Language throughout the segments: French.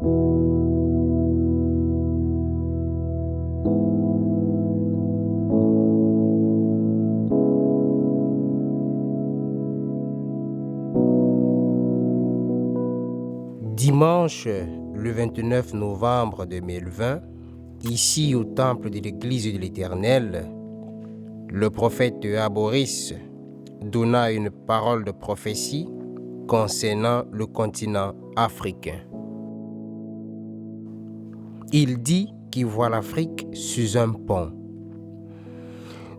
Dimanche, le 29 novembre 2020, ici au temple de l'Église de l'Éternel, le prophète Aboris donna une parole de prophétie concernant le continent africain. Il dit qu'il voit l'Afrique sous un pont.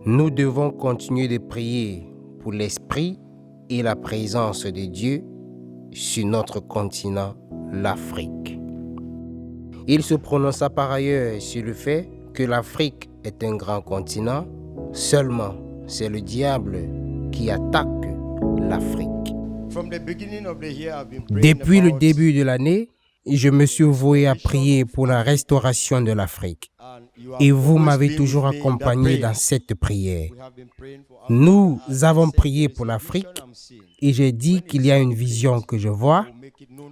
Nous devons continuer de prier pour l'esprit et la présence de Dieu sur notre continent, l'Afrique. Il se prononça par ailleurs sur le fait que l'Afrique est un grand continent, seulement c'est le diable qui attaque l'Afrique. Depuis le début de l'année, je me suis voué à prier pour la restauration de l'Afrique. Et vous m'avez toujours accompagné dans cette prière. Nous avons prié pour l'Afrique et j'ai dit qu'il y a une vision que je vois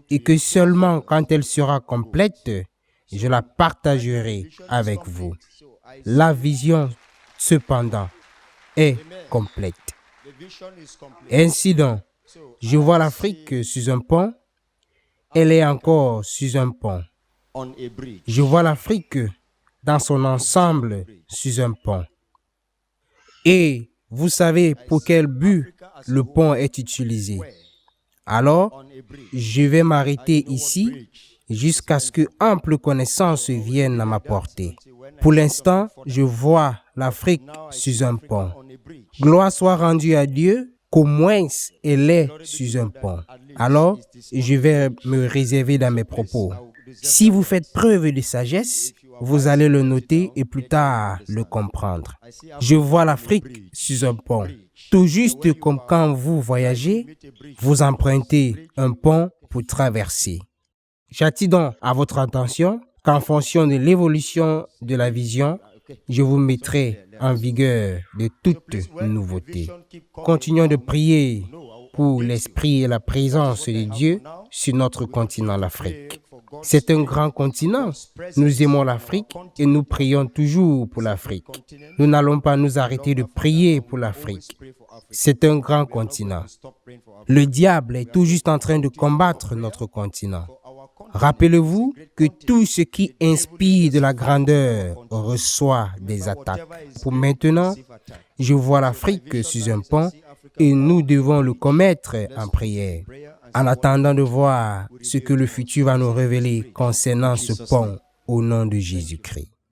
et que seulement quand elle sera complète, je la partagerai avec vous. La vision, cependant, est complète. Ainsi donc, je vois l'Afrique sous un pont, elle est encore sous un pont. Je vois l'Afrique dans son ensemble sous un pont. Et vous savez pour quel but le pont est utilisé. Alors, je vais m'arrêter ici jusqu'à ce que ample connaissance vienne à ma portée. Pour l'instant, je vois l'Afrique sous un pont. Gloire soit rendue à Dieu qu'au moins elle est sous un pont. Alors, je vais me réserver dans mes propos. Si vous faites preuve de sagesse, vous allez le noter et plus tard le comprendre. Je vois l'Afrique sous un pont. Tout juste comme quand vous voyagez, vous empruntez un pont pour traverser. J'attire donc à votre attention qu'en fonction de l'évolution de la vision, je vous mettrai en vigueur de toute nouveauté. Continuons de prier pour l'esprit et la présence de Dieu sur notre continent, l'Afrique. C'est un grand continent. Nous aimons l'Afrique et nous prions toujours pour l'Afrique. Nous n'allons pas nous arrêter de prier pour l'Afrique. C'est un grand continent. Le diable est tout juste en train de combattre notre continent. Rappelez-vous que tout ce qui inspire de la grandeur reçoit des attaques. Pour maintenant, je vois l'Afrique sous un pont et nous devons le commettre en prière, en attendant de voir ce que le futur va nous révéler concernant ce pont au nom de Jésus-Christ.